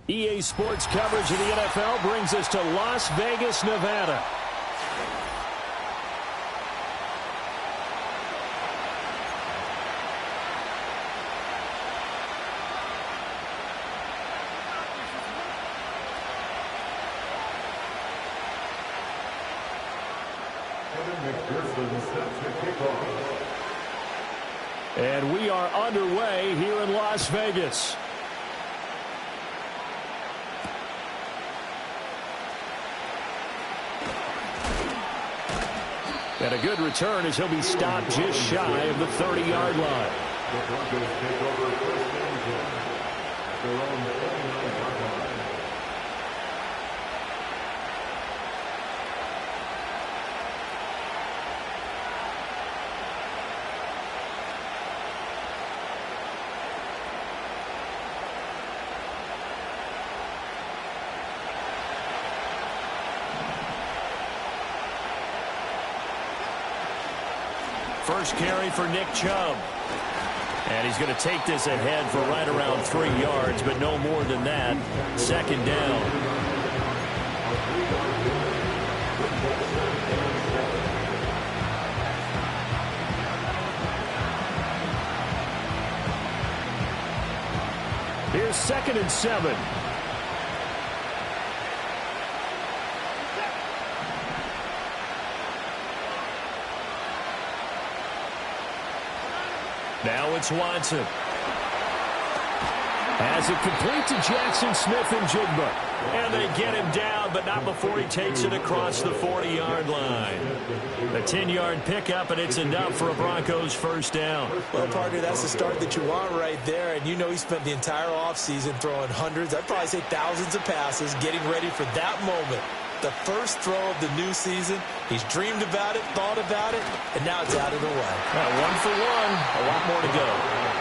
EA Sports coverage of the NFL brings us to Las Vegas, Nevada. And we are underway here in Las Vegas. And a good return as he'll be stopped just shy of the 30-yard line. The Broncos take over first and 10 at their own 49-yard line. First carry for Nick Chubb. And he's going to take this ahead for right around 3 yards, but no more than that. Second down. Here's 2nd and 7. Now it's Watson. Has it complete to Jackson Smith-Njigba. And they get him down, but not before he takes it across the 40-yard line. A 10-yard pickup, and it's enough for a Broncos first down. Well, partner, that's the start that you want right there. And you know he spent the entire offseason throwing hundreds, I'd probably say thousands of passes, getting ready for that moment. The first throw of the new season. He's dreamed about it, thought about it, and now it's out of the way. 1 for 1, a lot more to go.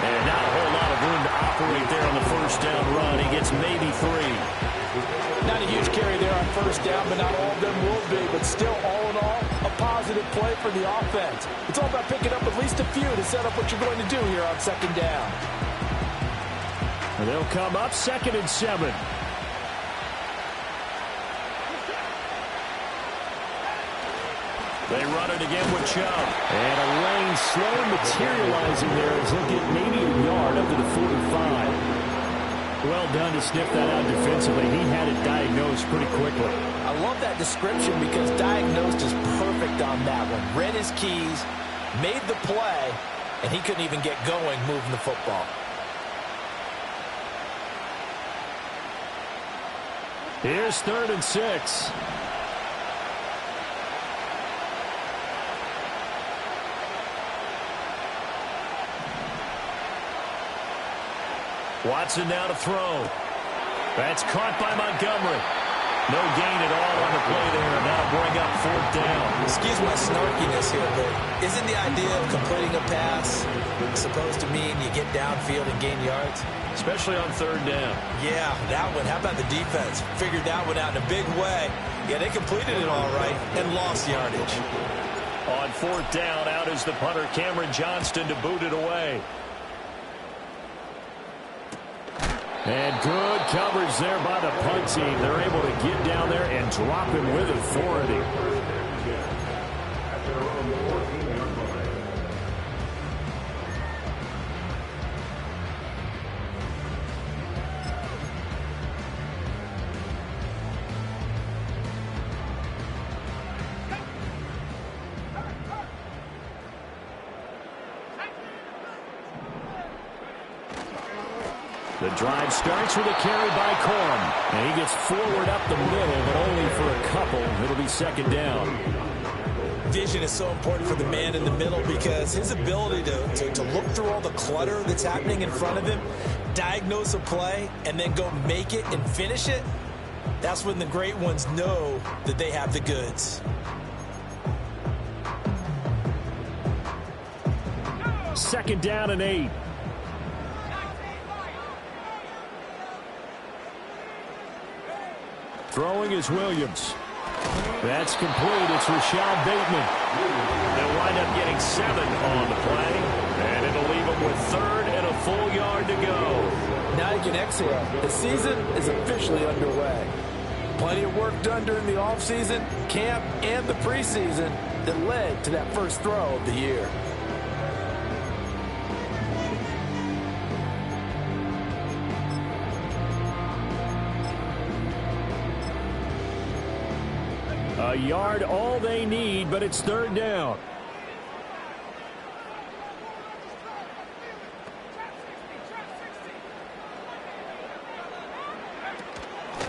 And not a whole lot of room to operate there on the first down run. He gets maybe 3. Not a huge carry there on first down, but not all of them will be. But still, all in all, a positive play for the offense. It's all about picking up at least a few to set up what you're going to do here on second down. And they'll come up 2nd and 7. They run it again with Chubb. And a lane slow materializing there as he'll get maybe a yard up to the 45. Well done to sniff that out defensively. He had it diagnosed pretty quickly. I love that description because diagnosed is perfect on that one. Read his keys, made the play, and he couldn't even get going moving the football. Here's 3rd and 6. Watson now to throw. That's caught by Montgomery. No gain at all on the play there, and that'll bring up 4th down. Excuse my snarkiness here, but isn't the idea of completing a pass supposed to mean you get downfield and gain yards? Especially on 3rd down. Yeah, that one. How about the defense? Figured that one out in a big way. Yeah, they completed it all right and lost yardage. On 4th down, out is the punter, Cameron Johnston, to boot it away. And good coverage there by the punt team. They're able to get down there and drop him with authority. The drive starts with a carry by Corum. And he gets forward up the middle, but only for a couple. It'll be 2nd down. Vision is so important for the man in the middle because his ability to look through all the clutter that's happening in front of him, diagnose a play, and then go make it and finish it, that's when the great ones know that they have the goods. 2nd down and 8. Throwing is Williams. That's complete. It's Rashad Bateman. They'll wind up getting 7 on the play, and it'll leave them with 3rd and a full yard to go. Now you can exhale. The season is officially underway. Plenty of work done during the offseason, camp, and the preseason that led to that first throw of the year. A yard all they need, but it's 3rd down.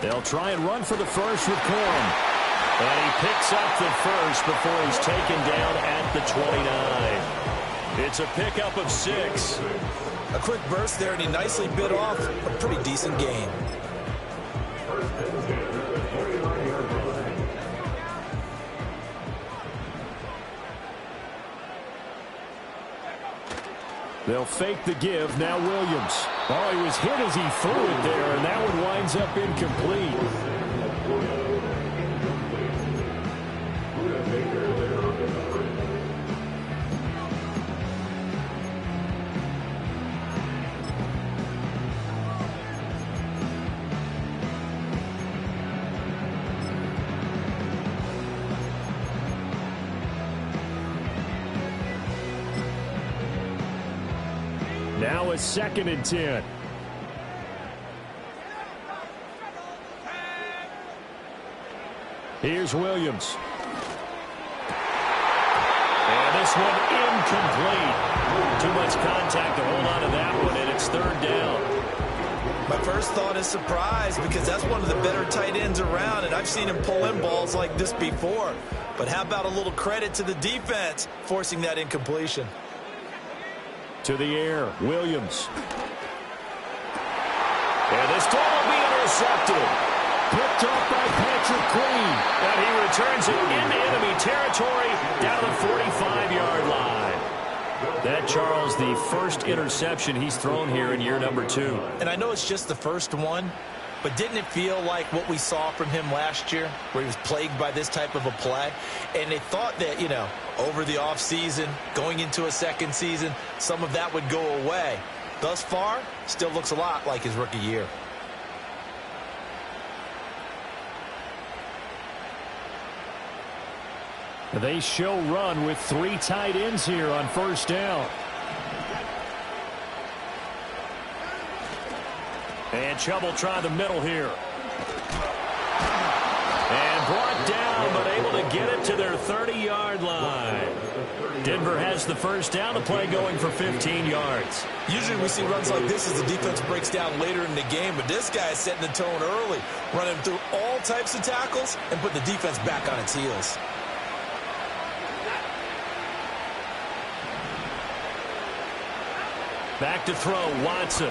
They'll try and run for the first with Corum. And he picks up the first before he's taken down at the 29. It's a pickup of 6. A quick burst there, and he nicely bit off a pretty decent gain. They'll fake the give. Now Williams. Oh, he was hit as he threw it there, and that one winds up incomplete. Now a 2nd and 10. Here's Williams. And this one incomplete. Too much contact to hold on to that one, and it's 3rd down. My first thought is surprise, because that's one of the better tight ends around, and I've seen him pull in balls like this before. But how about a little credit to the defense forcing that incompletion? To the air, Williams. And this ball will be intercepted. Picked off by Patrick Queen. And he returns it into enemy territory down the 45-yard line. That, Charles, the first interception he's thrown here in year number 2. And I know it's just the first one, but didn't it feel like what we saw from him last year, where he was plagued by this type of a play? And they thought that, you know, over the offseason, going into a second season, some of that would go away. Thus far, still looks a lot like his rookie year. They show run with 3 tight ends here on 1st down. And Chubb will try the middle here. And brought down, but able to get it to their 30-yard line. Denver has the first down. The play going for 15 yards. Usually we see runs like this as the defense breaks down later in the game, but this guy is setting the tone early, running through all types of tackles and putting the defense back on its heels. Back to throw, Watson.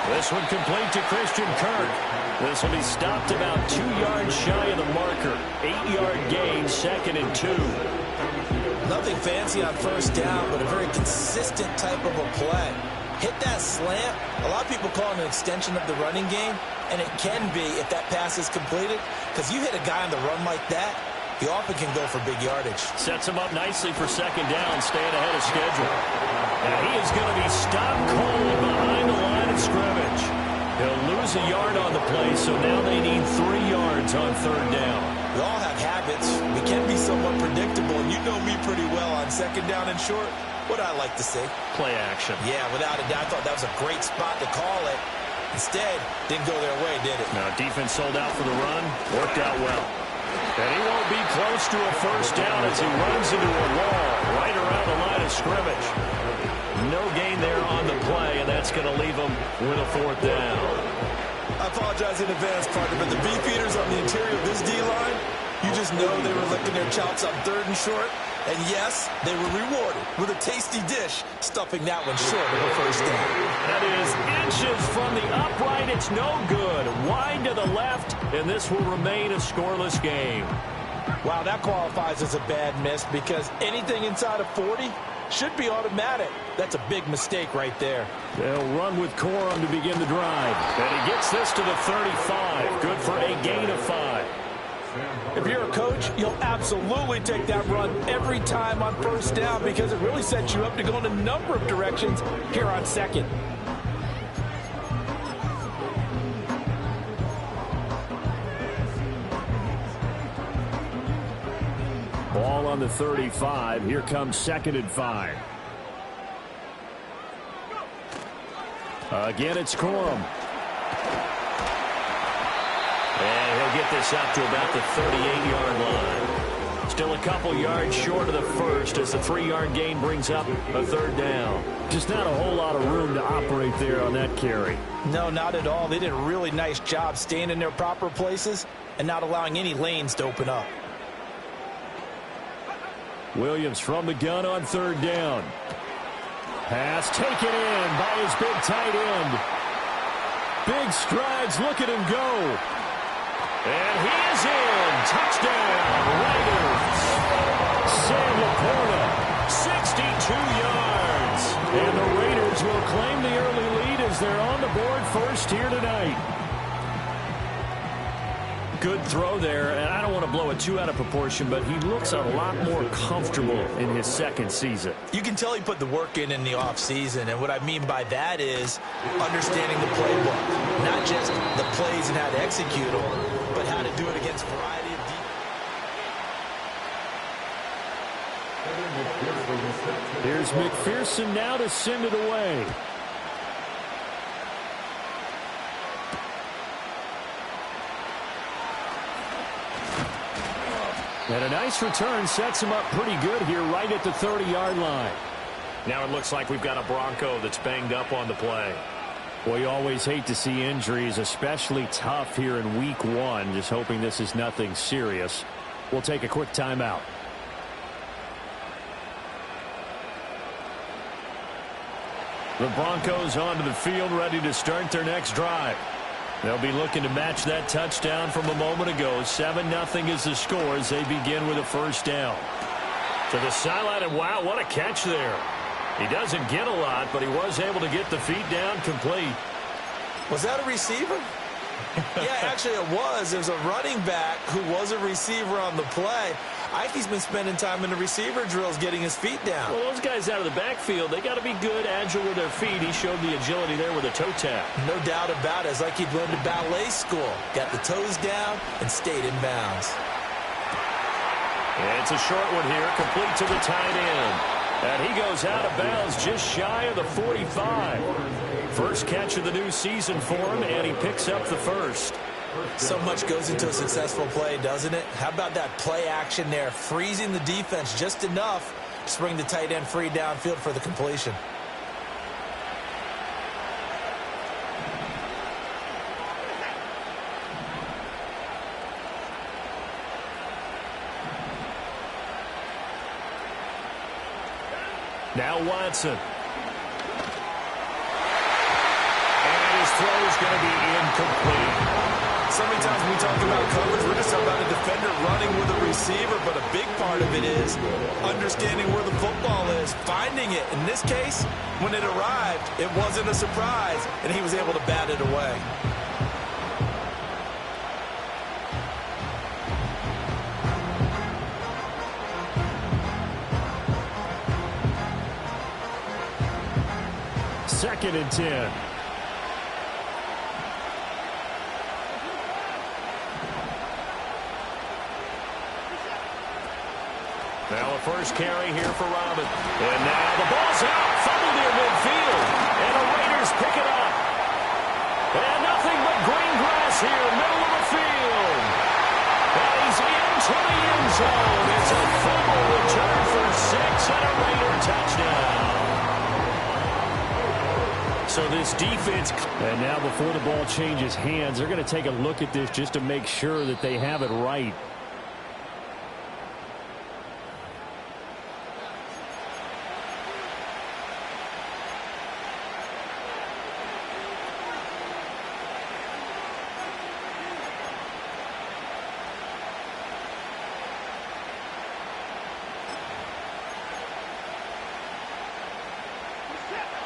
This one complete to Christian Kirk. This will be stopped about 2 yards shy of the marker. 8-yard gain, 2nd and 2. Nothing fancy on first down, but a very consistent type of a play. Hit that slant. A lot of people call it an extension of the running game, and it can be if that pass is completed, because you hit a guy on the run like that, he often can go for big yardage. Sets him up nicely for 2nd down, staying ahead of schedule. Now he is going to be stopped cold behind the line of scrimmage. He'll lose a yard on the play, so now they need 3 yards on 3rd down. We all have habits. We can be somewhat predictable, and you know me pretty well on 2nd down and short. What I like to see? Play action. Yeah, without a doubt. I thought that was a great spot to call it. Instead, didn't go their way, did it? Now defense sold out for the run. Worked out well. And he won't be close to a first down as he runs into a wall right around the line of scrimmage. No gain there on the play, and that's going to leave him with a 4th down. I apologize in advance, partner, but the beefeaters on the interior of this D-line, you just know they were licking their chops on 3rd and short. And yes, they were rewarded with a tasty dish, stuffing that one short of a first down. That is inches from the upright. It's no good. Wide to the left, and this will remain a scoreless game. Wow, that qualifies as a bad miss, because anything inside of 40 should be automatic. That's a big mistake right there. They'll run with Corum to begin the drive. And he gets this to the 35. Good for a gain of 5. If you're a coach, you'll absolutely take that run every time on first down because it really sets you up to go in a number of directions here on second. Ball on the 35. Here comes 2nd and 5. Again, it's Corum. And he'll get this up to about the 38-yard line. Still a couple yards short of the first as the 3-yard gain brings up a 3rd down. Just not a whole lot of room to operate there on that carry. No, not at all. They did a really nice job staying in their proper places and not allowing any lanes to open up. Williams from the gun on 3rd down. Pass taken in by his big tight end. Big strides. Look at him go. And he is in. Touchdown, Raiders. Sam Laporta, 62 yards. And the Raiders will claim the early lead as they're on the board first here tonight. Good throw there, and I don't want to blow it too out of proportion, but he looks a lot more comfortable in his 2nd season. You can tell he put the work in the offseason, and what I mean by that is understanding the playbook. Not just the plays and how to execute them, but how to do it against a variety of defenses. Here's McPherson now to send it away. And a nice return sets him up pretty good here right at the 30-yard line. Now it looks like we've got a Bronco that's banged up on the play. Well, you always hate to see injuries, especially tough here in week 1. Just hoping this is nothing serious. We'll take a quick timeout. The Broncos onto the field, ready to start their next drive. They'll be looking to match that touchdown from a moment ago. 7-0 is the score as they begin with a 1st down. To the sideline, and wow, what a catch there. He doesn't get a lot, but he was able to get the feet down complete. Was that a receiver? Yeah, actually it was. There's a running back who was a receiver on the play. Ikey's been spending time in the receiver drills getting his feet down. Well, those guys out of the backfield, they got to be good, agile with their feet. He showed the agility there with a toe tap. No doubt about it. It's like he'd learned to ballet school. Got the toes down and stayed in bounds. And it's a short one here, complete to the tight end. And he goes out of bounds just shy of the 45. First catch of the new season for him, and he picks up the first. So much goes into a successful play, doesn't it? How about that play action there, freezing the defense just enough to bring the tight end free downfield for the completion. Now Watson. And his throw is going to be incomplete. So many times when we talk about coverage, we're just talking about a defender running with a receiver, but a big part of it is understanding where the football is, finding it. In this case, when it arrived, it wasn't a surprise, and he was able to bat it away. Second and 10. Now a first carry here for Robin. And now the ball's out. Fumble near midfield. And the Raiders pick it up. And nothing but green grass here, middle of the field. And he's into the end zone. It's a fumble return for 6 and a Raider touchdown. So this defense, and now before the ball changes hands, they're going to take a look at this just to make sure that they have it right.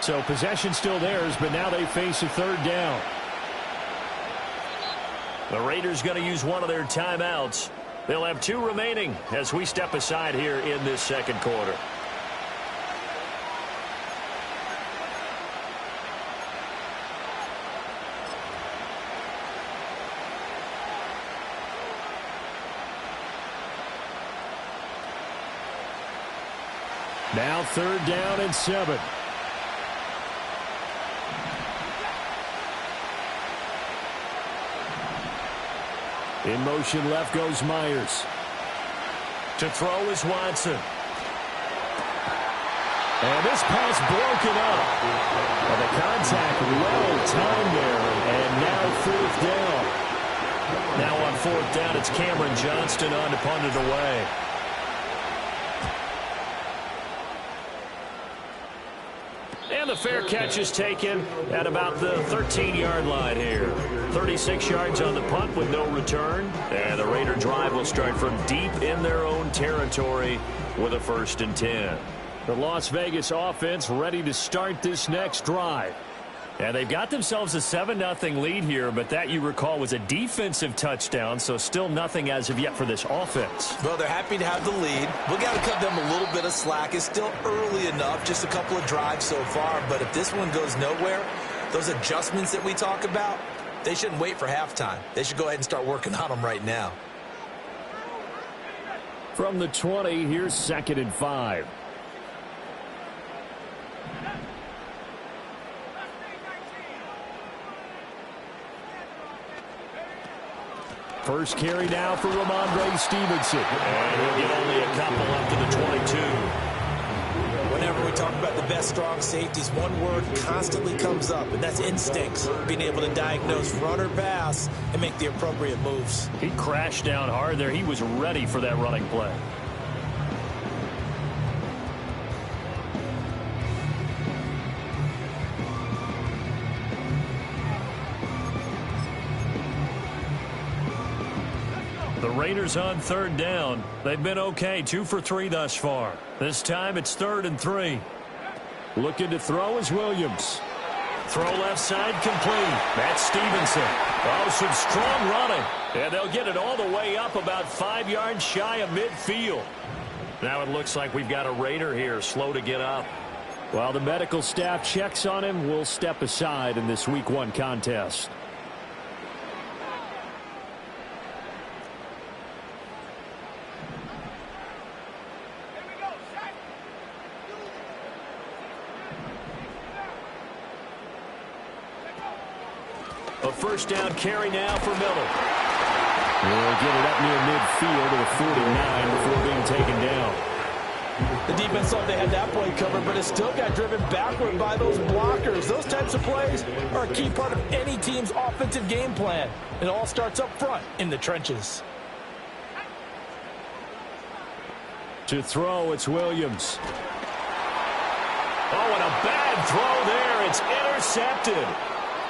So possession still theirs, but now they face a 3rd down. The Raiders going to use one of their timeouts. They'll have 2 remaining as we step aside here in this second quarter. Now 3rd down and 7. In motion left goes Myers. To throw is Watson. And this pass broken up. And the contact well timed there. And now 4th down. Now on 4th down, it's Cameron Johnston on to punt it away. And the fair catch is taken at about the 13-yard line here. 36 yards on the punt with no return. And the Raider drive will start from deep in their own territory with a 1st and 10. The Las Vegas offense ready to start this next drive. And they've got themselves a 7-0 lead here, but that, you recall, was a defensive touchdown, so still nothing as of yet for this offense. Well, they're happy to have the lead. We've got to cut them a little bit of slack. It's still early enough, just a couple of drives so far, but if this one goes nowhere, those adjustments that we talk about, they shouldn't wait for halftime. They should go ahead and start working on them right now. From the 20, here's 2nd and 5. First carry now for Ramondre Stevenson. And he'll get only a couple up to the 22. Whenever we talk about the best strong safeties, one word constantly comes up, and that's instincts. Being able to diagnose run or pass and make the appropriate moves. He crashed down hard there. He was ready for that running play. The Raiders on 3rd down. They've been okay, 2 for 3 thus far. This time it's 3rd and 3. Looking to throw is Williams. Throw left side complete. That's Stevenson. Oh, some strong running. And they'll get it all the way up about 5 yards shy of midfield. Now it looks like we've got a Raider here, slow to get up. While the medical staff checks on him, we'll step aside in this Week 1 contest. A 1st down carry now for Miller. We'll get it up near midfield to the 49 before being taken down. The defense thought they had that play covered, but it still got driven backward by those blockers. Those types of plays are a key part of any team's offensive game plan. It all starts up front in the trenches. To throw, it's Williams. Oh, and a bad throw there. It's intercepted.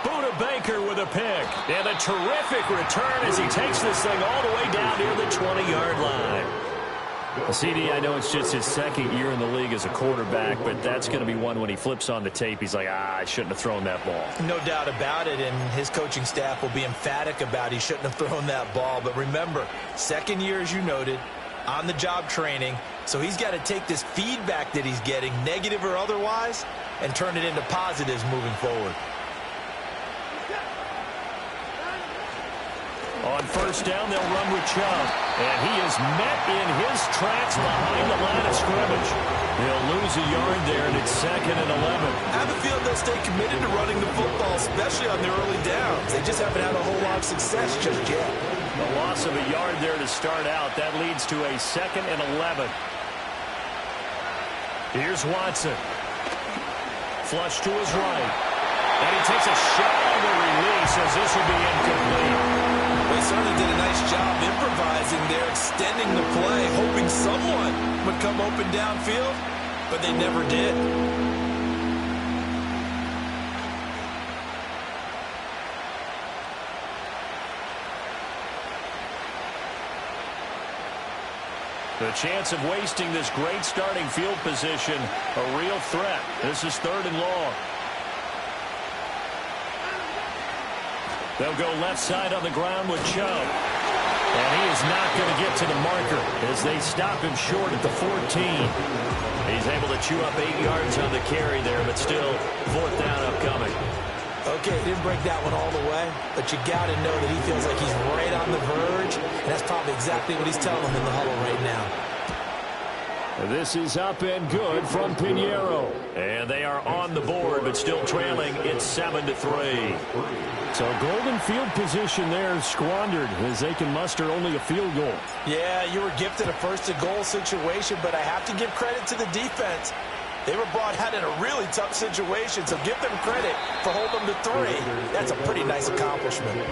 Buda Baker with a pick. And a terrific return as he takes this thing all the way down near the 20-yard line. CD, I know it's just his 2nd year in the league as a quarterback, but that's going to be one when he flips on the tape. He's like, I shouldn't have thrown that ball. No doubt about it, and his coaching staff will be emphatic about he shouldn't have thrown that ball. But remember, 2nd year, as you noted, on-the-job training, so he's got to take this feedback that he's getting, negative or otherwise, and turn it into positives moving forward. On 1st down, they'll run with Chubb. And he is met in his tracks behind the line of scrimmage. He'll lose a yard there, and it's 2nd and 11. I have a feeling they'll stay committed to running the football, especially on their early downs. They just haven't had a whole lot of success just yet. A loss of a yard there to start out. That leads to a 2nd and 11. Here's Watson. Flush to his right. And he takes a shot on the release as this will be incomplete. They certainly did a nice job improvising there, extending the play, hoping someone would come open downfield, but they never did. The chance of wasting this great starting field position, a real threat. This is 3rd and long. They'll go left side on the ground with Chubb. And he he is not going to get to the marker as they stop him short at the 14. He's able to chew up 8 yards on the carry there, but still 4th down upcoming. Okay, didn't break that one all the way, but you got to know that he feels like he's right on the verge, and that's probably exactly what he's telling them in the huddle right now. This is up and good from Pinheiro. And they are on the board, but still trailing. It's 7-3. So golden field position there squandered as they can muster only a field goal. Yeah, you were gifted a first-to-goal situation, but I have to give credit to the defense. They were brought out in a really tough situation, so give them credit for holding them to 3. That's a pretty nice accomplishment.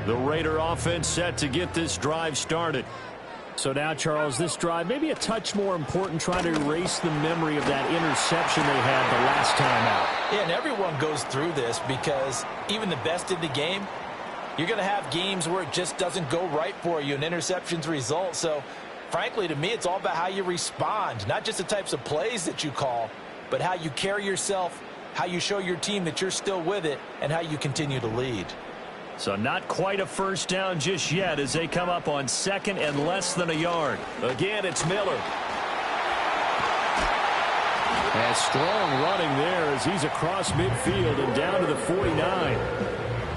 The Raider offense set to get this drive started. So now, Charles, this drive maybe a touch more important, trying to erase the memory of that interception they had the last time out. Yeah, and everyone goes through this because even the best in the game, you're going to have games where it just doesn't go right for you and interceptions result. So, frankly, to me, it's all about how you respond, not just the types of plays that you call, but how you carry yourself, how you show your team that you're still with it, and how you continue to lead. So not quite a first down just yet as they come up on 2nd and less than a yard. Again, it's Miller. And strong running there as he's across midfield and down to the 49.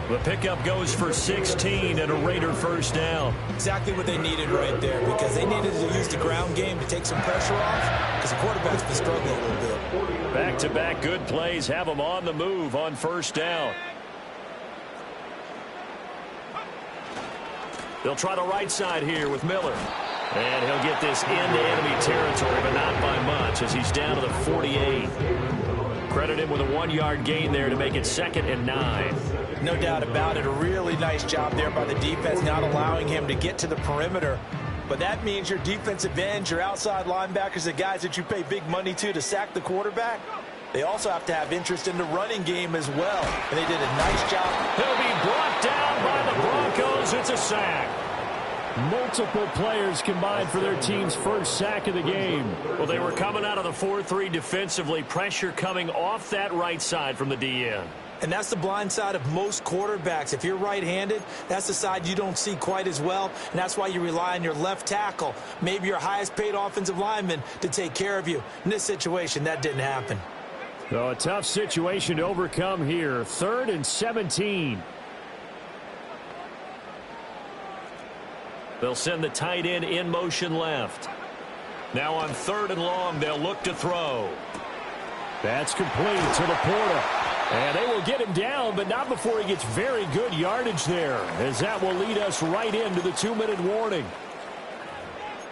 The pickup goes for 16 and a Raider first down. Exactly what they needed right there, because they needed to use the ground game to take some pressure off because the quarterback's been struggling a little bit. Back-to-back good plays have them on the move on first down. They'll try the right side here with Miller. And he'll get this into enemy territory, but not by much as he's down to the 48. Credit him with a 1-yard gain there to make it 2nd and 9. No doubt about it. A really nice job there by the defense, not allowing him to get to the perimeter. But that means your defensive ends, your outside linebackers, the guys that you pay big money to sack the quarterback, they also have to have interest in the running game as well. And they did a nice job. He'll be brought down by the Broncos. It's a sack. Multiple players combined for their team's first sack of the game. Well, they were coming out of the 4-3 defensively. Pressure coming off that right side from the DN. And that's the blind side of most quarterbacks. If you're right-handed, that's the side you don't see quite as well. And that's why you rely on your left tackle, maybe your highest-paid offensive lineman, to take care of you. In this situation, that didn't happen. So a tough situation to overcome here. 3rd and 17. They'll send the tight end in motion left. Now on 3rd and long, they'll look to throw. That's complete to Laporta. And they will get him down, but not before he gets very good yardage there, as that will lead us right into the 2-minute warning.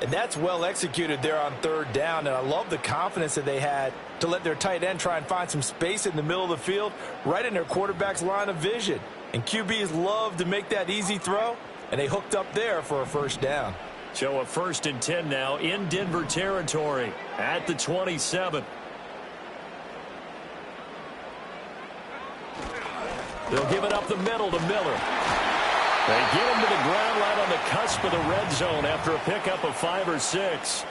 And that's well executed there on 3rd down. And I love the confidence that they had to let their tight end try and find some space in the middle of the field, right in their quarterback's line of vision. And QBs love to make that easy throw, and they hooked up there for a first down. So a 1st and 10 now in Denver territory at the 27. They'll give it up the middle to Miller. They get him to the ground right on the cusp of the red zone after a pickup of 5 or 6.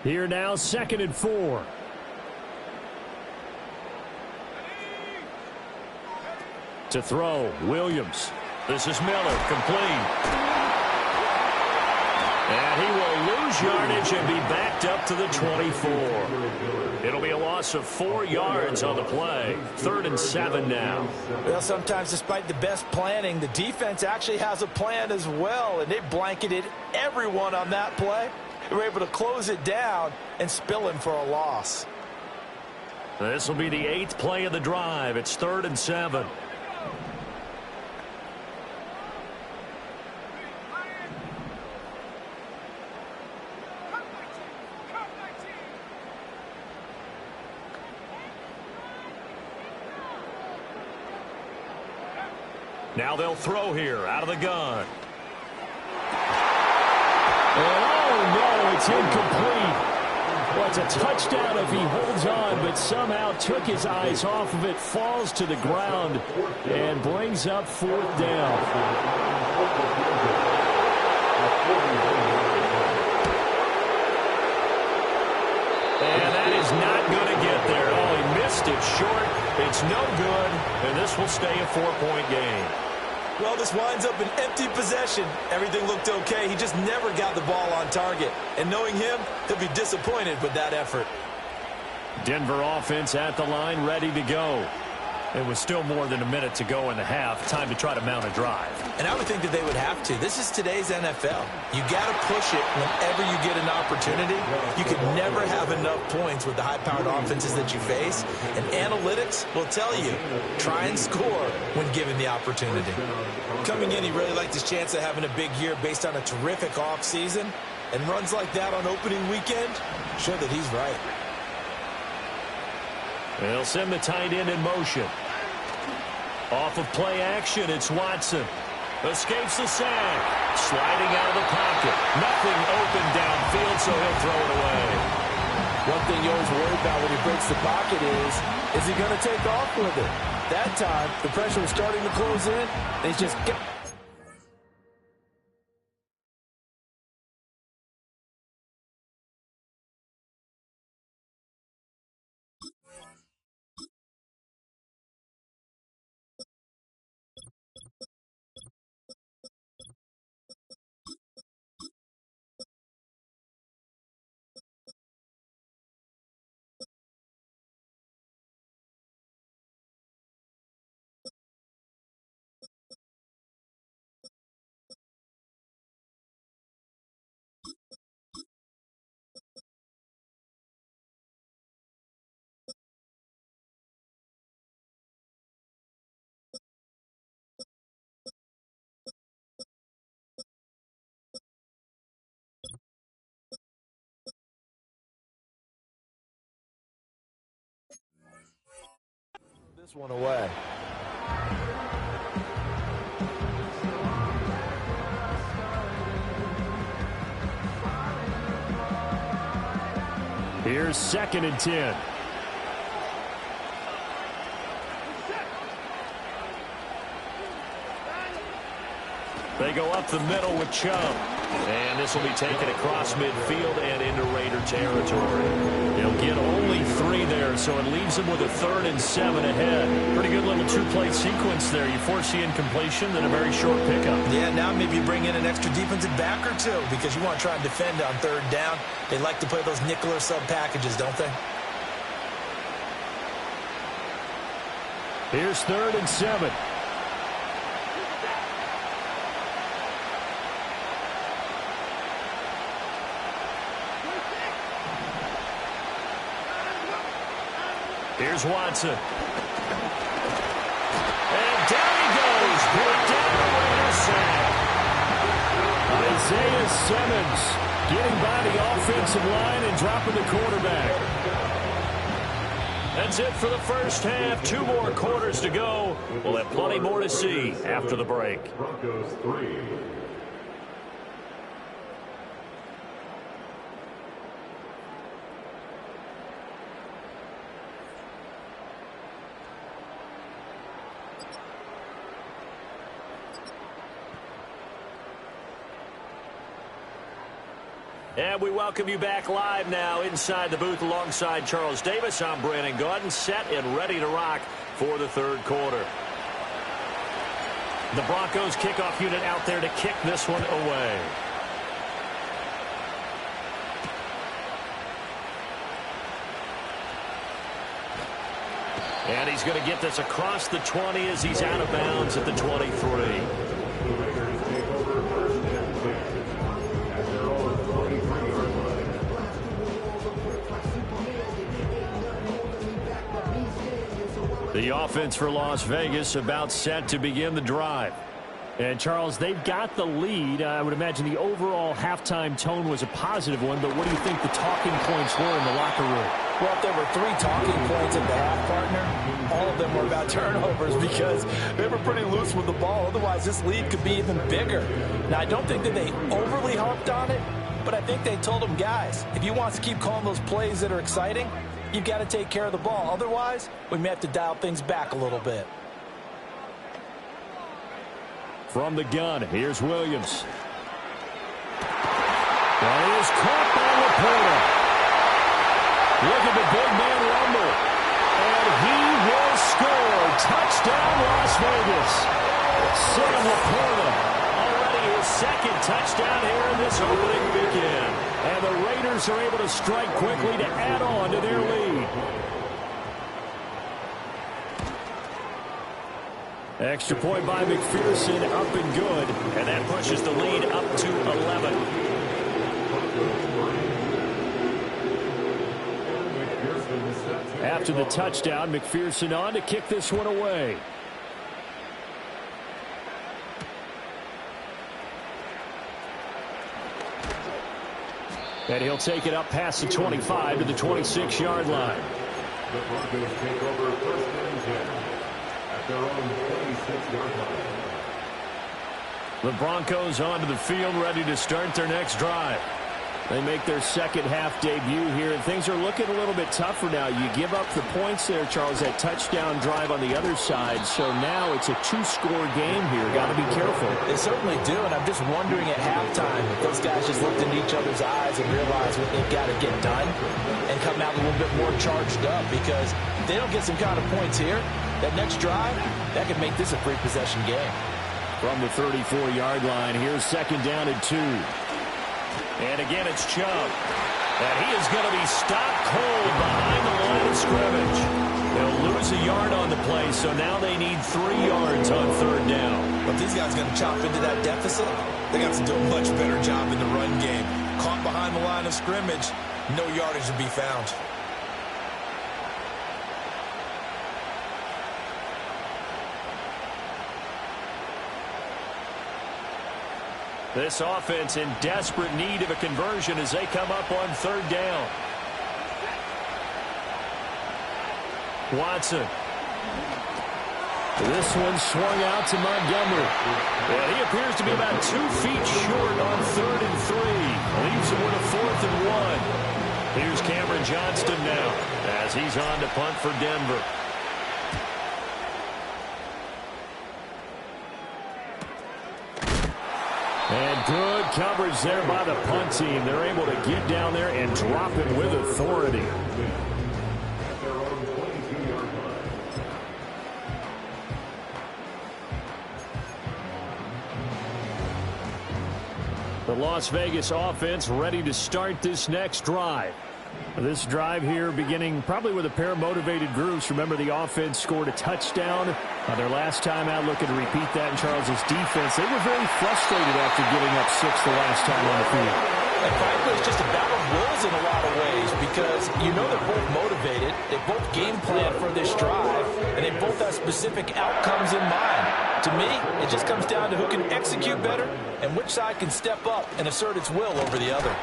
Here now, 2nd and 4. To throw, Williams. This is Miller, complete. And he will lose lose yardage and be backed up to the 24. It'll be a loss of 4 yards on the play. 3rd and 7 now. Well, sometimes despite the best planning, the defense actually has a plan as well, and they blanketed everyone on that play. They were able to close it down and spill him for a loss. This will be the 8th play of the drive. It's 3rd and 7. Now they'll throw here out of the gun. Oh, no, it's incomplete. Well, it's a touchdown if he holds on, but somehow took his eyes off of it, falls to the ground, and brings up 4th down. And that is not going to get there. Oh, he missed it short. It's no good, and this will stay a 4-point game. Well, this winds up an empty possession. Everything looked okay. He just never got the ball on target. And knowing him, he'll be disappointed with that effort. Denver offense at the line, ready to go. It was still more than a minute to go in the half. Time to try to mount a drive. And I would think that they would have to. This is today's NFL. You got to push it whenever you get an opportunity. You can never have enough points with the high-powered offenses that you face. And analytics will tell you, try and score when given the opportunity. Coming in, he really liked his chance of having a big year based on a terrific offseason. And runs like that on opening weekend show that he's right. They'll send the tight end in motion. Off of play action, it's Watson. Escapes the sack. Sliding out of the pocket. Nothing open downfield, so he'll throw it away. One thing you always worry about when he breaks the pocket is he going to take off with it? That time, the pressure was starting to close in, and he's just... this one away. Here's 2nd and 10. They go up the middle with Chubb. And this will be taken across midfield and into Raider territory. They'll get only 3 there, so it leaves them with a 3rd and 7 ahead. Pretty good little 2-play sequence there. You force the incompletion, then a very short pickup. Yeah, now maybe you bring in an extra defensive back or two because you want to try and defend on 3rd down. They like to play those nickel or sub packages, don't they? Here's 3rd and 7. Here's Watson. And down he goes. Brought down away to sack. Isaiah Simmons getting by the offensive line and dropping the quarterback. That's it for the first half. 2 more quarters to go. We'll have plenty more to see after the break. Broncos 3. And we welcome you back live now inside the booth alongside Charles Davis. I'm Brandon Gaudin, set and ready to rock for the 3rd quarter. The Broncos kickoff unit out there to kick this one away. And he's going to get this across the 20 as he's out of bounds at the 23. The offense for Las Vegas about set to begin the drive. And, Charles, they've got the lead. I would imagine the overall halftime tone was a positive one, but what do you think the talking points were in the locker room? Well, if there were 3 talking points at the half, partner, all of them were about turnovers because they were pretty loose with the ball. Otherwise, this lead could be even bigger. Now, I don't think that they overly harped on it, but I think they told them, guys, if you want to keep calling those plays that are exciting, you've got to take care of the ball. Otherwise, we may have to dial things back a little bit. From the gun, here's Williams. That is caught by Laporta. Look at the big man rumble. And he will score. Touchdown, Las Vegas. Sam Laporta. Already his second touchdown here in this opening weekend. And the Raiders are able to strike quickly to add on to their lead. Extra point by McPherson, up and good. And that pushes the lead up to 11. After the touchdown, McPherson on to kick this one away. And he'll take it up past the 25 to the 26-yard line. The Broncos take over first and 10 at their own 26-yard line. The Broncos onto the field, ready to start their next drive. They make their second half debut here, and things are looking a little bit tougher now. You give up the points there, Charles, that touchdown drive on the other side. So now it's a 2-score game here. Got to be careful. They certainly do, and I'm just wondering at halftime if those guys just looked into each other's eyes and realized what they've got to get done and come out a little bit more charged up, because if they don't get some kind of points here, that next drive, that could make this a free possession game. From the 34-yard line, here's second down and 2. And again, it's Chubb. And he is going to be stopped cold behind the line of scrimmage. They'll lose a yard on the play, so now they need 3 yards on third down. But these guys are going to chop into that deficit. They got to do a much better job in the run game. Caught behind the line of scrimmage, no yardage to be found. This offense in desperate need of a conversion as they come up on third down. Watson. This one swung out to Montgomery. And he appears to be about 2 feet short on 3rd and 3. Leaves him with a 4th and 1. Here's Cameron Johnston now as he's on to punt for Denver. And good coverage there by the punt team. They're able to get down there and drop it with authority. The Las Vegas offense ready to start this next drive. This drive here beginning probably with a pair of motivated groups. Remember, the offense scored a touchdown their last time out. Looking to repeat that in Charles's defense. They were very frustrated after giving up 6 the last time on the field. And frankly, it's just a battle of wills in a lot of ways, because you know they're both motivated. They both game plan for this drive, and they both have specific outcomes in mind. To me, it just comes down to who can execute better and which side can step up and assert its will over the other.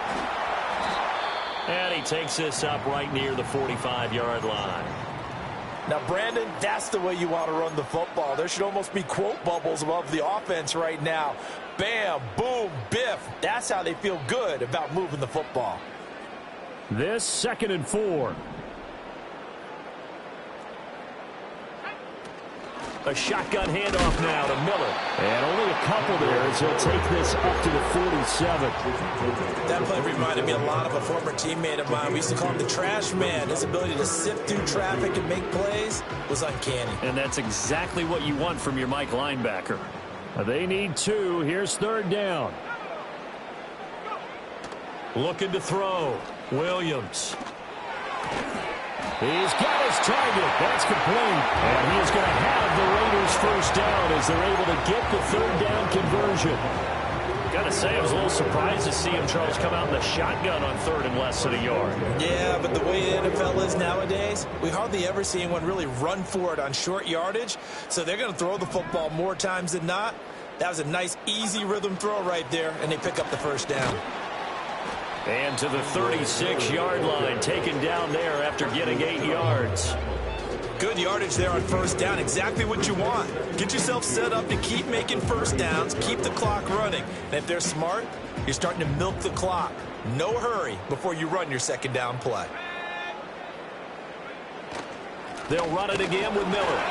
And he takes this up right near the 45-yard line. Now, Brandon, that's the way you want to run the football. There should almost be quote bubbles above the offense right now. Bam, boom, biff. That's how they feel good about moving the football. This 2nd and 4. A shotgun handoff now to Miller. And only a couple there as he'll take this up to the 47. That play reminded me a lot of a former teammate of mine. We used to call him the trash man. His ability to sift through traffic and make plays was uncanny. And that's exactly what you want from your Mike linebacker. They need 2. Here's third down. Looking to throw. Williams. He's got his target. That's complete. And he is going to have the Raiders first down as they're able to get the third down conversion. Got to say, I was a little surprised to see him, Charles, come out in the shotgun on third and less than a yard. Yeah, but the way the NFL is nowadays, we hardly ever see anyone really run for it on short yardage. So they're going to throw the football more times than not. That was a nice, easy rhythm throw right there, and they pick up the first down. And to the 36-yard line, taken down there after getting 8 yards. Good yardage there on first down. Exactly what you want. Get yourself set up to keep making first downs, keep the clock running. And if they're smart, you're starting to milk the clock. No hurry before you run your second down play. They'll run it again with Miller.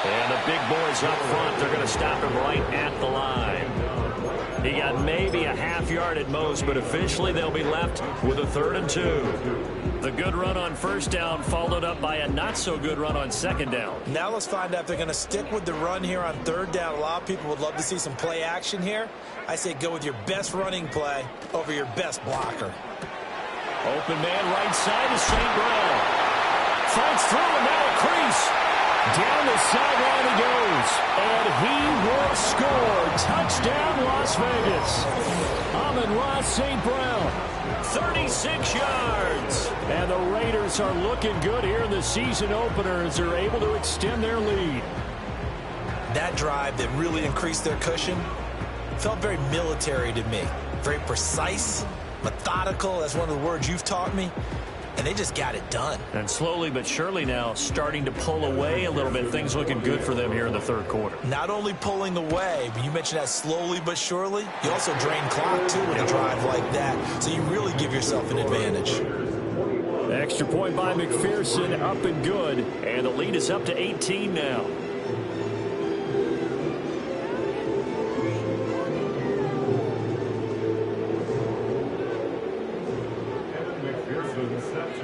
And the big boys up front, they're going to stop him right at the line. He got maybe a half yard at most, but officially they'll be left with a 3rd and 2. The good run on first down followed up by a not-so-good run on second down. Now let's find out if they're going to stick with the run here on third down. A lot of people would love to see some play action here. I say go with your best running play over your best blocker. Open man right side is St. Brown. Fights through and now a crease. Down the sideline he goes. And he will score. Touchdown, Las Vegas. Amon-Ra St. Brown. 36 yards. And the Raiders are looking good here in the season opener as they're able to extend their lead. That drive that really increased their cushion felt very military to me. Very precise, methodical. That's one of the words you've taught me. And they just got it done. And slowly but surely now starting to pull away a little bit. Things looking good for them here in the third quarter. Not only pulling away, but you mentioned that slowly but surely. You also drain clock, too, with a drive like that. So you really give yourself an advantage. Extra point by McPherson, up and good. And the lead is up to 18 now.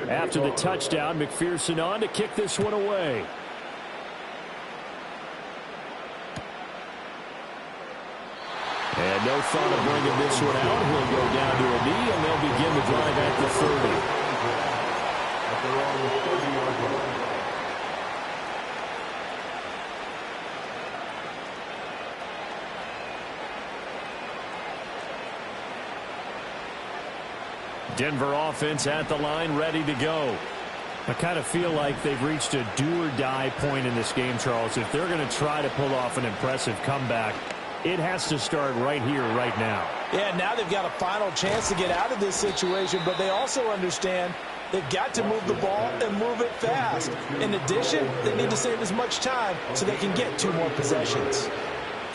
After the touchdown, McPherson on to kick this one away. And no thought of bringing this one out. He'll go down to a knee, and they'll begin the drive at the 30. Denver offense at the line, ready to go. I kind of feel like they've reached a do-or-die point in this game, Charles. If they're going to try to pull off an impressive comeback, it has to start right here, right now. Yeah, now they've got a final chance to get out of this situation, but they also understand they've got to move the ball and move it fast. In addition, they need to save as much time so they can get 2 more possessions.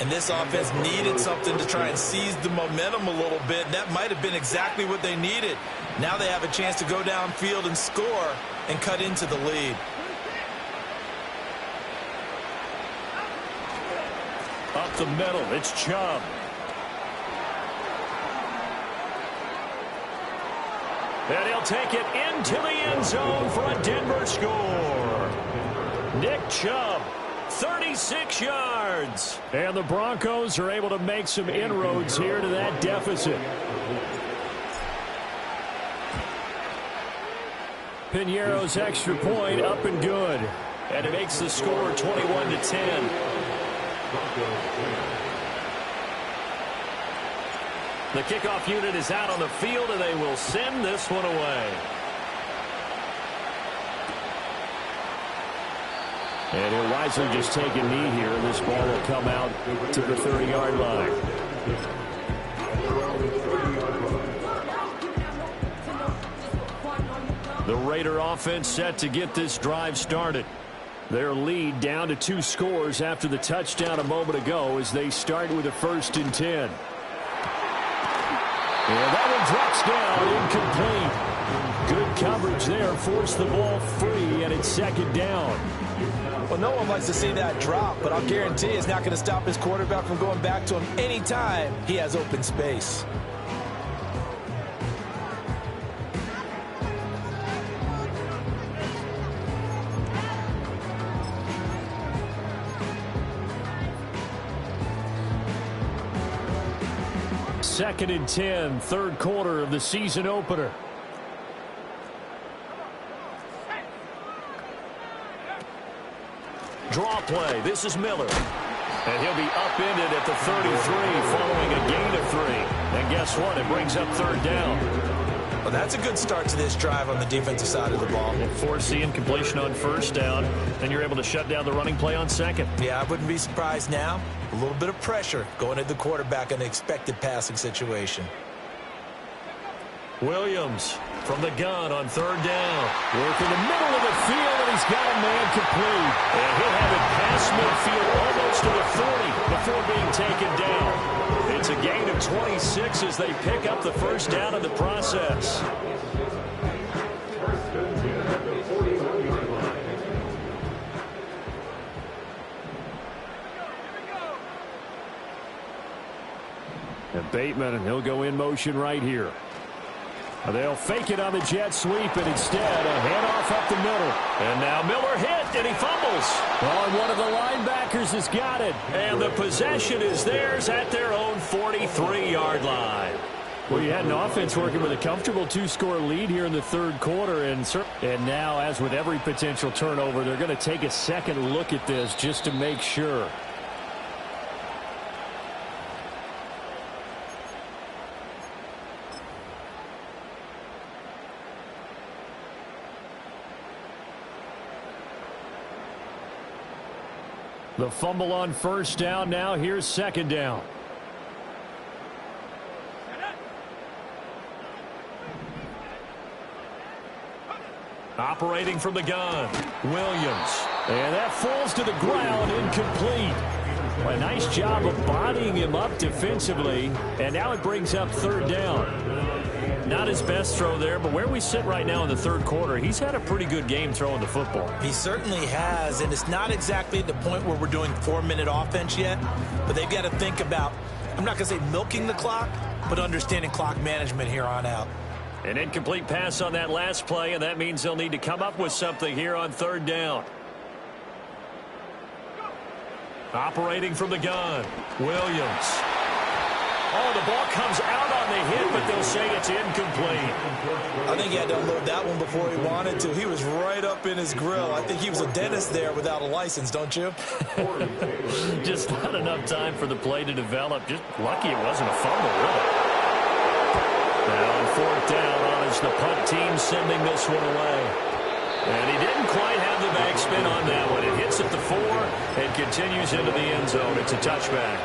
And this offense needed something to try and seize the momentum a little bit. And that might have been exactly what they needed. Now they have a chance to go downfield and score and cut into the lead. Up the middle, it's Chubb. And he'll take it into the end zone for a Denver score. Nick Chubb. 36 yards. And the Broncos are able to make some inroads here to that deficit. Piñeiro's extra point up and good. And it makes the score 21-10. The kickoff unit is out on the field, and they will send this one away. And he'll wisely just take a knee here, and this ball will come out to the 30-yard line. The Raider offense set to get this drive started. Their lead down to 2 scores after the touchdown a moment ago as they start with a 1st and 10. And that one drops down, incomplete. Good coverage there, forced the ball free, and it's 2nd down. Well, no one likes to see that drop, but I'll guarantee it's not going to stop his quarterback from going back to him anytime he has open space. Second and 10, 3rd quarter of the season opener. Draw play. This is Miller. And he'll be upended at the 33 following a gain of 3. And guess what? It brings up third down. Well, that's a good start to this drive on the defensive side of the ball. And force the incompletion on first down, and you're able to shut down the running play on second. Yeah, I wouldn't be surprised now. A little bit of pressure going at the quarterback in an expected passing situation. Williams from the gun on third down. Work in the middle of the field, and he's got a man complete. And he'll have it past midfield almost to the 40 before being taken down. It's a gain of 26 as they pick up the first down in the process. And Bateman, and he'll go in motion right here. They'll fake it on the jet sweep, and instead a handoff up the middle. And now Miller hit, and he fumbles. Oh, and one of the linebackers has got it. And the possession is theirs at their own 43-yard line. Well, you had an offense working with a comfortable 2-score lead here in the third quarter. And now, as with every potential turnover, they're going to take a second look at this just to make sure. The fumble on first down. Now here's second down. Operating from the gun, Williams. And that falls to the ground, incomplete. A nice job of bodying him up defensively. And now it brings up third down. Not his best throw there, but where we sit right now in the third quarter, he's had a pretty good game throwing the football. He certainly has, and it's not exactly at the point where we're doing 4-minute offense yet, but they've got to think about, I'm not going to say milking the clock, but understanding clock management here on out. An incomplete pass on that last play, and that means they'll need to come up with something here on third down. Operating from the gun, Williams. Oh, the ball comes out on the hit, but they'll say it's incomplete. I think he had to unload that one before he wanted to. He was right up in his grill. I think he was a dentist there without a license, don't you? Just not enough time for the play to develop. Just lucky it wasn't a fumble, really. Now on fourth down, it's the punt team sending this one away. And he didn't quite have the backspin on that one. It hits at the 4 and continues into the end zone. It's a touchback.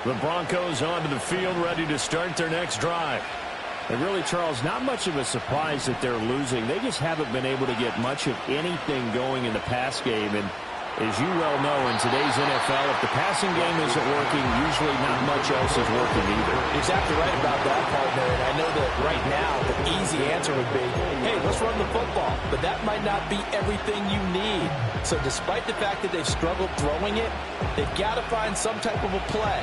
The Broncos onto the field, ready to start their next drive. And really, Charles, not much of a surprise that they're losing. They just haven't been able to get much of anything going in the pass game. And as you well know, in today's NFL, if the passing game isn't working, usually not much else is working either. Exactly right about that, partner. And I know that right now the easy answer would be, hey, let's run the football. But that might not be everything you need. So despite the fact that they've struggled throwing it, they've got to find some type of a play,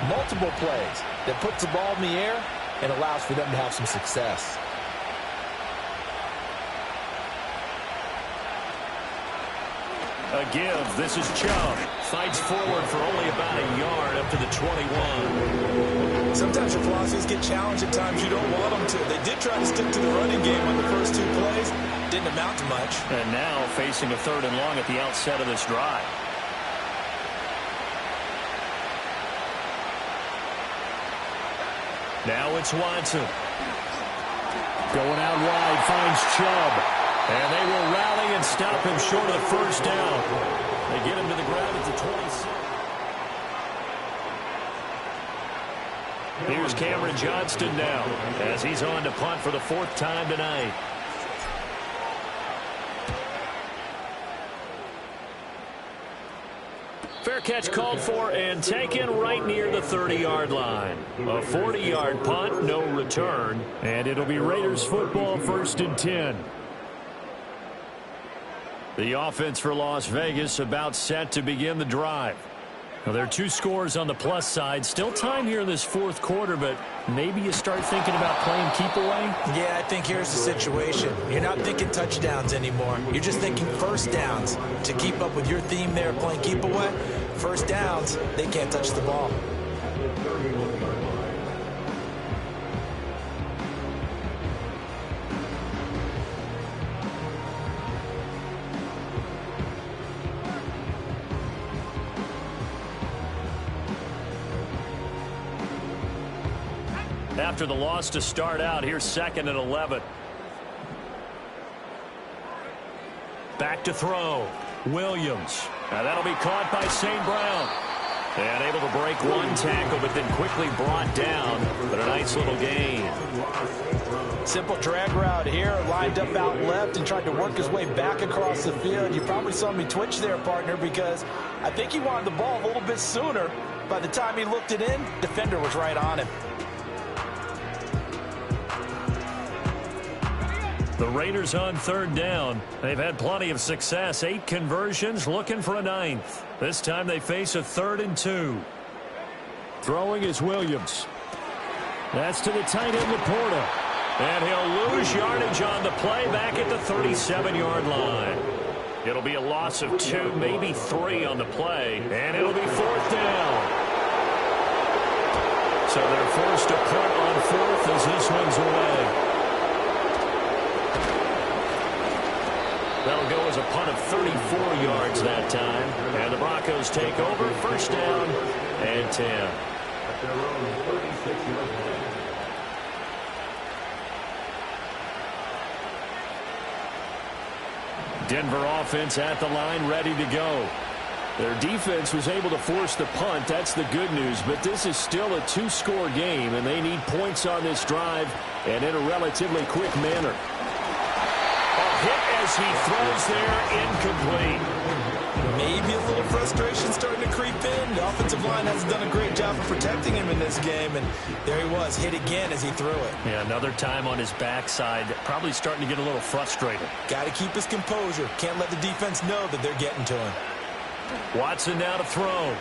multiple plays, that puts the ball in the air and allows for them to have some success. A give. This is Chubb. Fights forward for only about a yard up to the 21. Sometimes your philosophies get challenged at times you don't want them to. They did try to stick to the running game on the first 2 plays. Didn't amount to much. And now facing a 3rd and long at the outset of this drive. Now it's Watson. Going out wide, finds Chubb. And they will rally and stop him short of the first down. They get him to the ground at the 26. Here's Cameron Johnston now as he's on to punt for the 4th time tonight. Fair catch called for and taken right near the 30-yard line. A 40-yard punt, no return. And it'll be Raiders football, 1st and 10. The offense for Las Vegas about set to begin the drive. Now, there are 2 scores on the plus side. Still time here in this 4th quarter, but maybe you start thinking about playing keep away? Yeah, I think here's the situation. You're not thinking touchdowns anymore. You're just thinking first downs. To keep up with your theme there of playing keep away, first downs, they can't touch the ball. after the loss to start out. Here's 2nd and 11. Back to throw. Williams. Now that'll be caught by St. Brown. And able to break one tackle, but then quickly brought down. But a nice little gain. Simple drag route here, lined up out left and tried to work his way back across the field. You probably saw me twitch there, partner, because I think he wanted the ball a little bit sooner. By the time he looked it in, defender was right on him. The Raiders on 3rd down. They've had plenty of success. 8 conversions, looking for a 9th. This time they face a 3rd and 2. Throwing is Williams. That's to the tight end, Laporta. And he'll lose yardage on the play back at the 37-yard line. It'll be a loss of 2, maybe 3 on the play. And it'll be 4th down. So they're forced to punt on 4th as this one's away. That'll go as a punt of 34 yards that time. And the Broncos take over, 1st down and 10. At their own 36-yard line. Denver offense at the line, ready to go. Their defense was able to force the punt. That's the good news. But this is still a 2-score game, and they need points on this drive and in a relatively quick manner. A hit as he throws there, incomplete. Maybe a little frustration starting to creep in. The offensive line hasn't done a great job of protecting him in this game, and there he was, hit again as he threw it. Yeah, another time on his backside, probably starting to get a little frustrated. Got to keep his composure. Can't let the defense know that they're getting to him. Watson now to throw.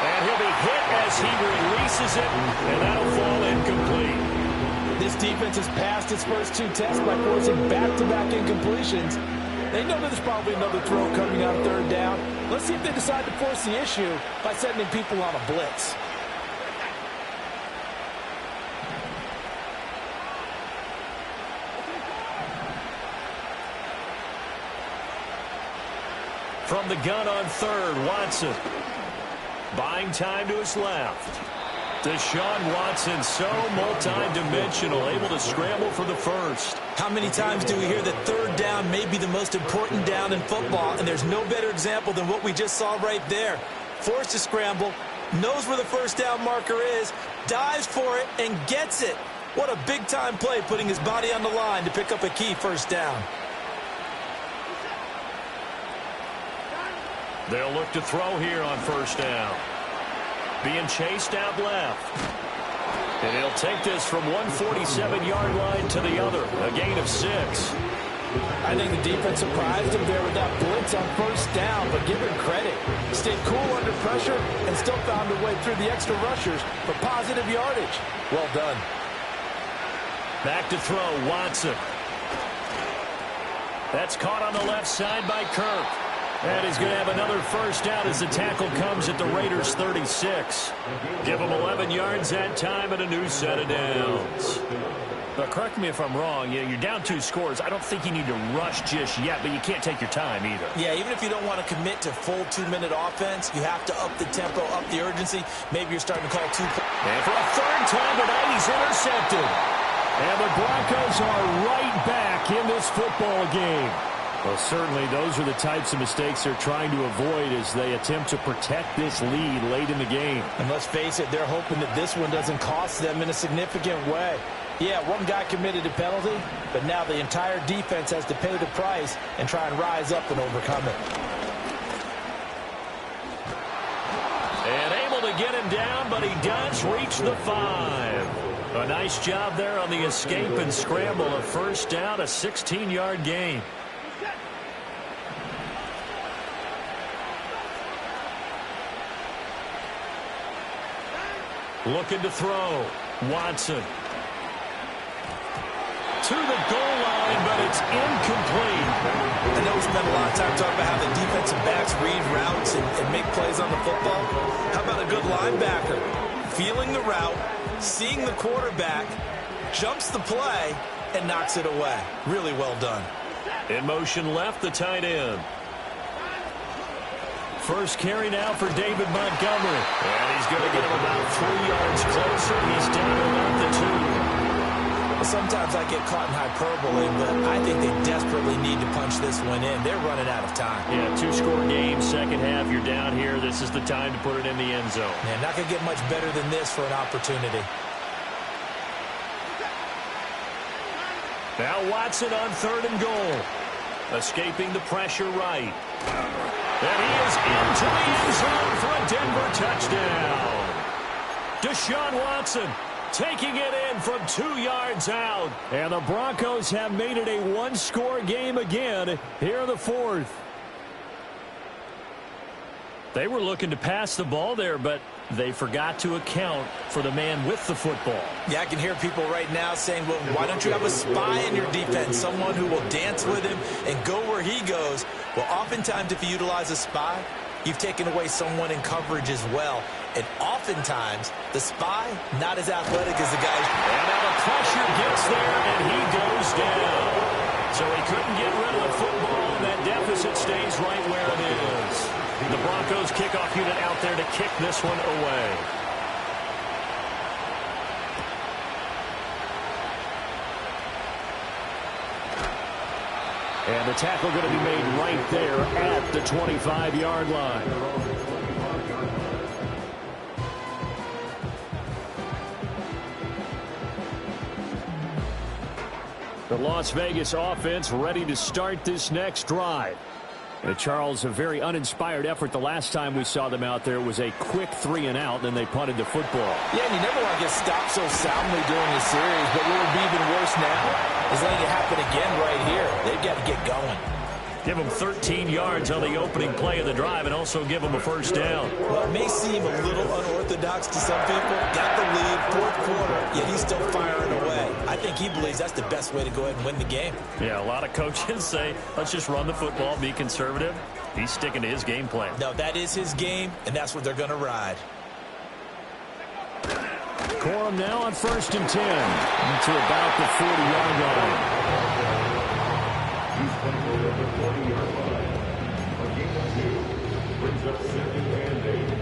And he'll be hit as he releases it, and that'll fall incomplete. This defense has passed its first 2 tests by forcing back-to-back incompletions. They know that there's probably another throw coming on 3rd down. Let's see if they decide to force the issue by sending people on a blitz. From the gun on 3rd, Watson. Buying time to his left. Deshaun Watson, so multi-dimensional, able to scramble for the 1st. How many times do we hear that 3rd down may be the most important down in football, and there's no better example than what we just saw right there. Forced to scramble, knows where the 1st down marker is, dives for it, and gets it. What a big-time play, putting his body on the line to pick up a key 1st down. They'll look to throw here on 1st down. Being chased out left. And he'll take this from 147-yard line to the other. A gain of 6. I think the defense surprised him there with that blitz on 1st down, but give him credit. Stayed cool under pressure and still found a way through the extra rushers for positive yardage. Well done. Back to throw, Watson. That's caught on the left side by Kirk. And he's going to have another 1st down as the tackle comes at the Raiders' 36. Give them 11 yards that time and a new set of downs. But correct me if I'm wrong. You're down 2 scores. I don't think you need to rush just yet, but you can't take your time either. Yeah, even if you don't want to commit to full 2-minute offense, you have to up the tempo, up the urgency. Maybe you're starting to call 2. And for a 3rd time tonight, he's intercepted. And the Broncos are right back in this football game. Well, certainly those are the types of mistakes they're trying to avoid as they attempt to protect this lead late in the game. And let's face it, they're hoping that this one doesn't cost them in a significant way. Yeah, one guy committed a penalty, but now the entire defense has to pay the price and try and rise up and overcome it. And able to get him down, but he does reach the 5. A nice job there on the escape and scramble. A 1st down, a 16-yard gain. Looking to throw. Watson. To the goal line, but it's incomplete. I know we spent a lot of time talking about how the defensive backs read routes and make plays on the football. How about a good linebacker? Feeling the route, seeing the quarterback, jumps the play, and knocks it away. Really well done. In motion left, the tight end. First carry now for David Montgomery. And he's going to get him about 3 yards closer. He's down to about the 2. Well, sometimes I get caught in hyperbole, but I think they desperately need to punch this one in. They're running out of time. Yeah, 2-score game, second half, you're down here. This is the time to put it in the end zone. Man, not going to get much better than this for an opportunity. Now Watson on 3rd and goal. Escaping the pressure right. And he is into the end zone for a Denver touchdown. Deshaun Watson taking it in from 2 yards out. And the Broncos have made it a one-score game again here in the 4th. They were looking to pass the ball there, but they forgot to account for the man with the football. Yeah, I can hear people right now saying, well, why don't you have a spy in your defense, someone who will dance with him and go where he goes? Well, oftentimes if you utilize a spy, you've taken away someone in coverage as well. And oftentimes, the spy, not as athletic as the guy. And now the pressure gets there, and he goes down. So he couldn't get rid of the football, and that deficit stays right where it is. The Broncos kickoff unit out there to kick this one away. And the tackle going to be made right there at the 25-yard line. The Las Vegas offense ready to start this next drive. And Charles, a very uninspired effort the last time we saw them out there. It was a quick 3-and-out, then they punted the football. Yeah, and you never want to get stopped so soundly during the series, but what would be even worse now is letting it happen again right here. They've got to get going. Give them 13 yards on the opening play of the drive and also give them a first down. Well, it may seem a little unorthodox to some people. Got the lead, 4th quarter, yet he's still firing away. I think he believes that's the best way to go ahead and win the game. Yeah, a lot of coaches say, let's just run the football, be conservative. He's sticking to his game plan. No, that is his game, and that's what they're going to ride. Corum now on 1st and 10 to about the 40-yard line. He's playing over the 40-yard line. For game 2, brings up 2nd and 8.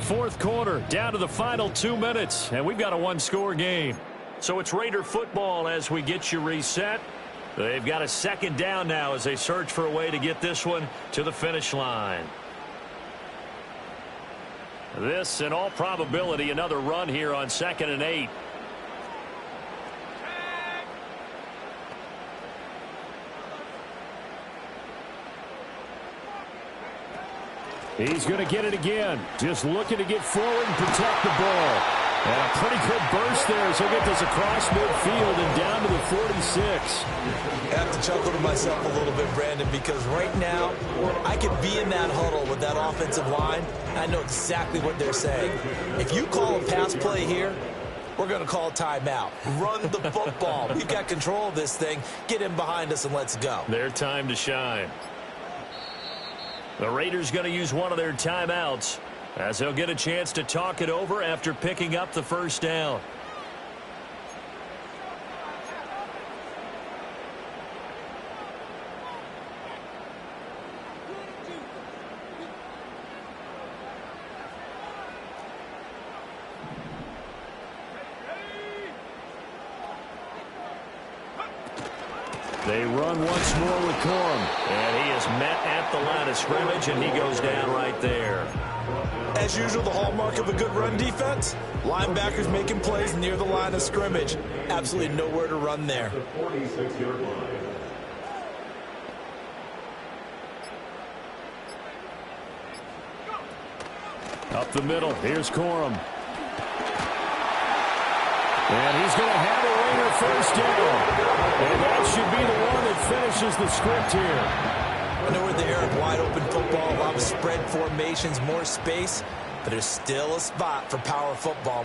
4th quarter, down to the final 2 minutes, and we've got a one-score game. So it's Raider football as we get you reset. They've got a 2nd down now as they search for a way to get this one to the finish line. This, in all probability, another run here on 2nd and 8. He's going to get it again. Just looking to get forward and protect the ball. And a pretty good burst there as he'll get this across midfield and down to the 46. I have to chuckle to myself a little bit, Brandon, because right now I could be in that huddle with that offensive line. I know exactly what they're saying. If you call a pass play here, we're going to call a timeout. Run the football. We've got control of this thing. Get in behind us and let's go. Their time to shine. The Raiders going to use one of their timeouts as they'll get a chance to talk it over after picking up the first down. They run once more with Corum. And he is met at the line of scrimmage, and he goes down right there. As usual, the hallmark of a good run defense, linebackers making plays near the line of scrimmage. Absolutely nowhere to run there. The 46-yard line. Up the middle, here's Corum. And he's going to have a Raider first down. And that should be the one that finishes the script here. I know we're in the era of wide open football, a lot of spread formations, more space, but there's still a spot for power football.